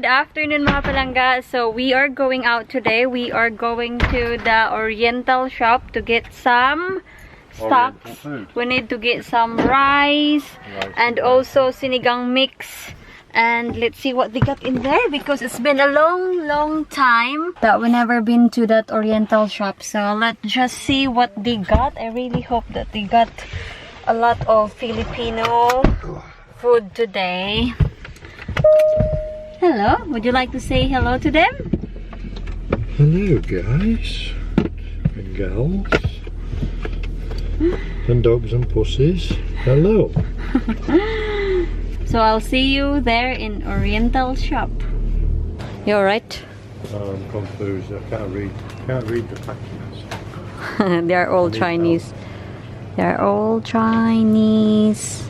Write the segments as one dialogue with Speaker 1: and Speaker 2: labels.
Speaker 1: Good afternoon mga palangga. So we are going out today. We are going to the Oriental shop to get some stocks. We need to get some rice and also sinigang mix. And let's see what they got in there because it's been a long time that we never been to that Oriental shop. So let's just see what they got. I really hope that they got a lot of Filipino food today. Hello, would you like to say hello to them?
Speaker 2: Hello guys and gals and dogs and pussies. Hello.
Speaker 1: So I'll see you there in Oriental shop. You alright?
Speaker 2: I'm confused. I can't read the packages.
Speaker 1: They are all Chinese. They are all Chinese.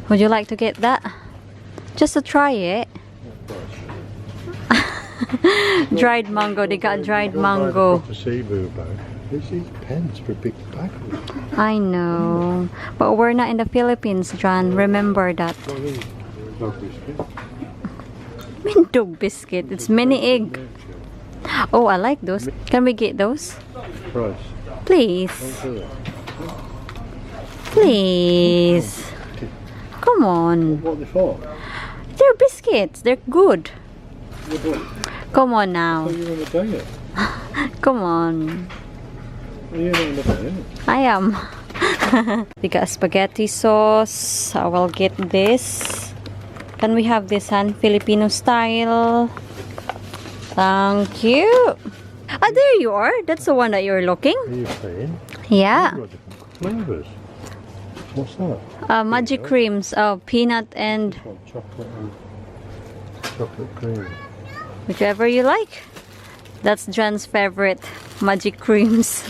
Speaker 1: Would you like to get that? Just to try it. Dried mango. They got dried mango.
Speaker 2: This is pence for a big bag.
Speaker 1: I know. But we're not in the Philippines, John. Remember that.
Speaker 2: Dog biscuit.
Speaker 1: Dog biscuit. It's mini egg. Oh, I like those. Can we get those?
Speaker 2: Price.
Speaker 1: Please. Please. Come on.
Speaker 2: What are they for?
Speaker 1: They're biscuits. They're good. Come on now.
Speaker 2: Are you on a diet?
Speaker 1: Come on.
Speaker 2: Are you not on a diet?
Speaker 1: I am. They got spaghetti sauce. I will get this. Can we have this one? Filipino style. Thank you. Ah, there you are. That's the one that you're looking.
Speaker 2: Are you saying?
Speaker 1: Yeah.
Speaker 2: You've got different flavours. What's that?
Speaker 1: Magic creams. Oh, peanut and
Speaker 2: Chocolate and chocolate cream.
Speaker 1: whichever you like. That's John's favorite. Magic creams.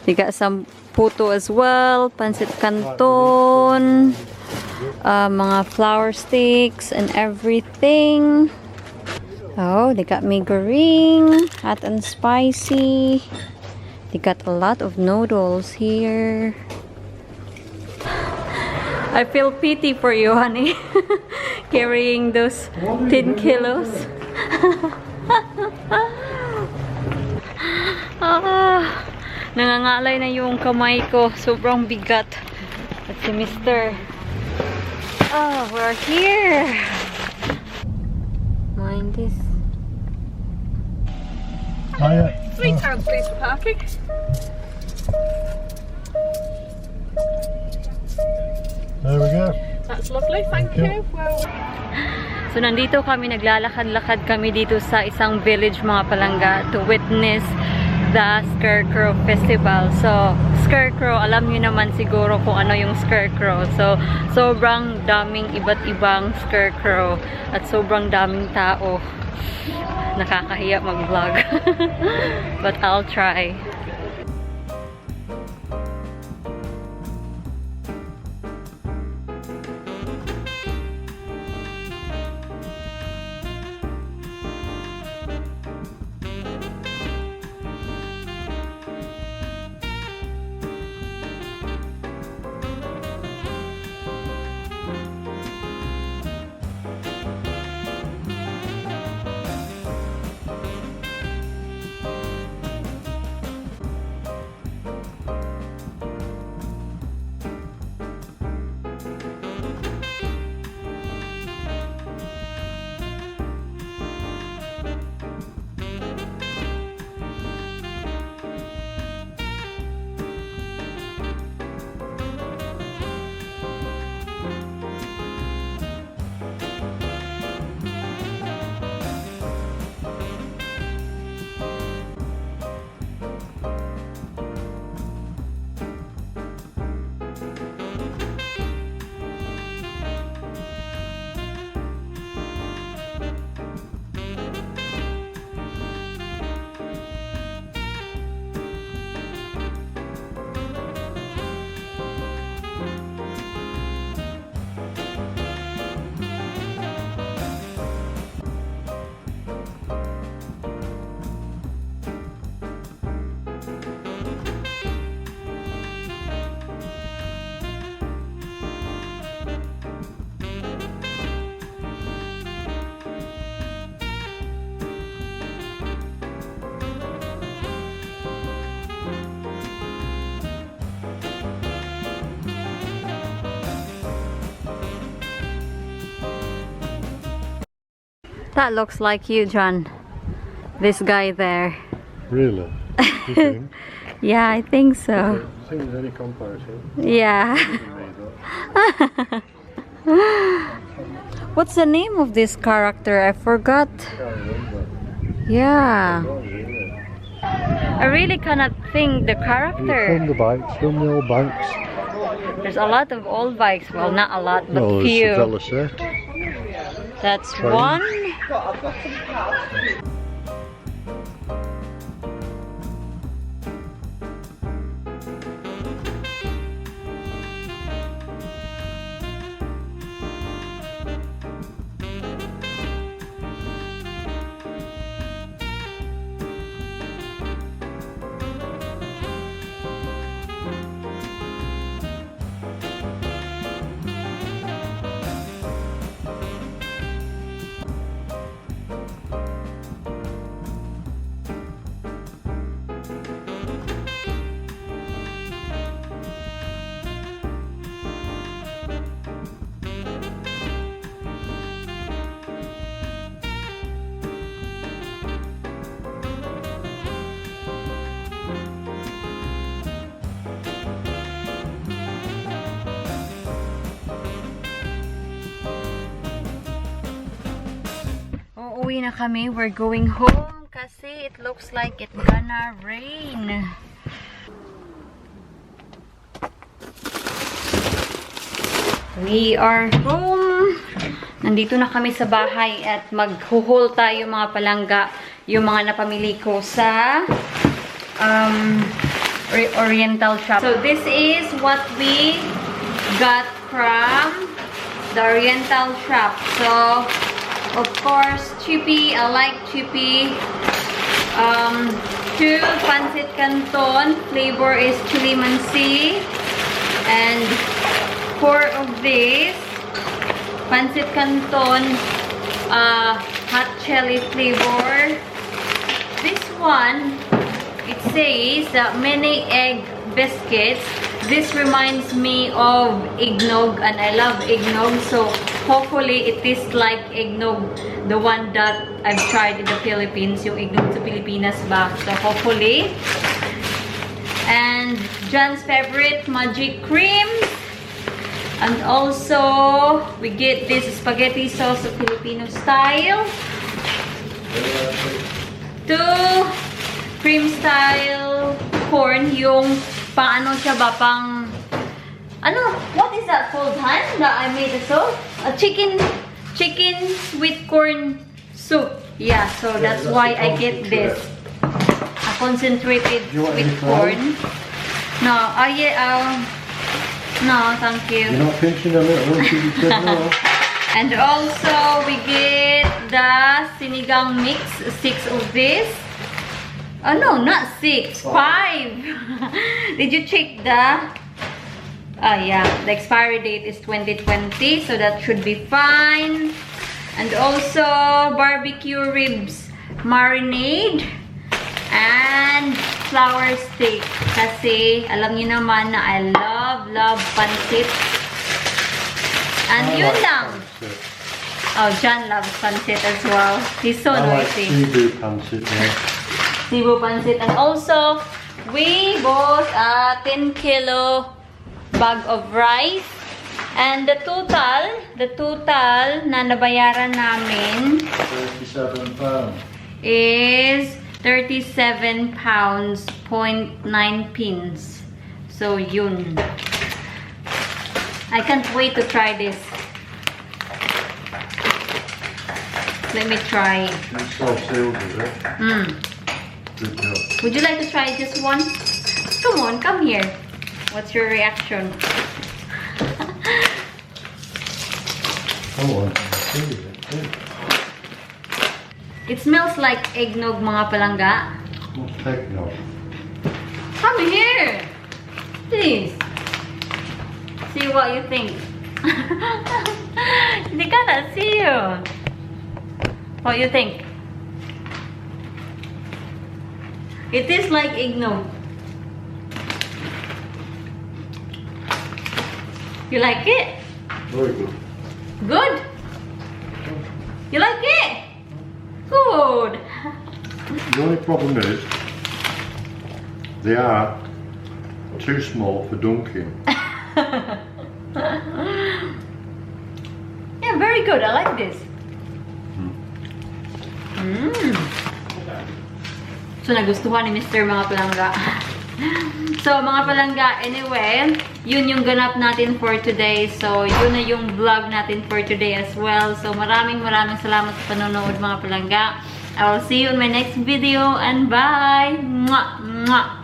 Speaker 1: They got some puto as well. Pancit canton. Mga flour sticks and everything. Oh, they got mee goreng, hot and spicy. They got a lot of noodles here. I feel pity for you, honey. Carrying those 10 kilos. Nangangalay na yung kamay ko. Sobrang bigat. At si Mr. Oh, we're here. Mind this.
Speaker 3: £3 please for parking.
Speaker 2: There we go.
Speaker 3: That's lovely, thank you. Well,
Speaker 1: So nandito kami, naglalakad-lakad kami dito sa isang village mga palangga to witness the Scarecrow Festival. So, Scarecrow, alam niyo naman siguro kung ano yung Scarecrow. So, sobrang daming iba't ibang Scarecrow at sobrang daming tao. Nakakahiya mag-vlog. But I'll try. That looks like you, John. This guy there.
Speaker 2: Really? You think?
Speaker 1: Yeah, I think so.
Speaker 2: I think there's any comparison.
Speaker 1: Yeah. What's the name of this character? I forgot.
Speaker 2: Can't remember.
Speaker 1: Yeah.
Speaker 2: Oh, really?
Speaker 1: I really cannot think the
Speaker 2: You
Speaker 1: character.
Speaker 2: film the bikes, film the old bikes.
Speaker 1: There's a lot of old bikes. Well, not a lot, but
Speaker 2: No,
Speaker 1: few.
Speaker 2: it's a fella set.
Speaker 1: That's
Speaker 2: Train.
Speaker 1: one. Uuwi na kami. We're going home kasi it looks like it's gonna rain. We are home. Nandito na kami sa bahay at maghuhol tayo mga palangga. Yung mga napamili ko sa Oriental shop. So this is what we got from the Oriental shop. So of course, chippy. I like chippy. 2 pancit canton. Flavor is chili mansi. And 4 of this pancit canton. Hot chili flavor. This one, it says many egg biscuits. This reminds me of eggnog, and I love eggnog. So hopefully it tastes like eggnog, the one that I've tried in the Philippines, yung eggnog sa Pilipinas ba. So hopefully. And John's favorite, magic cream. And also, we get this spaghetti sauce of Filipino style. 2 cream style corn, yung paano siya ba, pang ano, what is that called, Han? That I made a soup? A chicken sweet corn soup. Yeah, so that's why I get this. A concentrated sweet corn. No, no, thank you.
Speaker 2: You're not pinching a little, you said no.
Speaker 1: And also, we get the sinigang mix, 6 of this. Oh no, not 6, 5. Did you check the... yeah, the expiry date is 2020, so that should be fine. And also, barbecue ribs marinade. And flour steak. Kasi, alam niyo naman na I love pancit. And yun lang. Oh, John loves pancit as well. He's so noisy.
Speaker 2: I like Cebu pancit, yeah.
Speaker 1: Cebu pancit. And also, we bought a 10 kilo bag of rice. And the total na nabayaran namin
Speaker 2: 37 pounds.
Speaker 1: is 37 pounds, 0.9 pence. So, yun. I can't wait to try this. Let me try.
Speaker 2: It's so sealed, is it? Good job.
Speaker 1: Would you like to try just one? Come on, come here. What's your reaction?
Speaker 2: Oh,
Speaker 1: It smells like eggnog, mga palangga.
Speaker 2: what's eggnog?
Speaker 1: Come here. Please. See what you think. Hindi ka na see you. What you think? It tastes like eggnog. You like it?
Speaker 2: Very good.
Speaker 1: Good? You like it? food.
Speaker 2: The only problem is they are too small for dunking.
Speaker 1: Yeah, very good. I like this. So, nagustuhan ni Mr. mga palangga. So, mga palangga, anyway, yun yung ganap natin for today. So, yun na yung vlog natin for today as well. So, maraming salamat sa panonood mga palangga. I will see you in my next video and bye! Mwah! Mwah!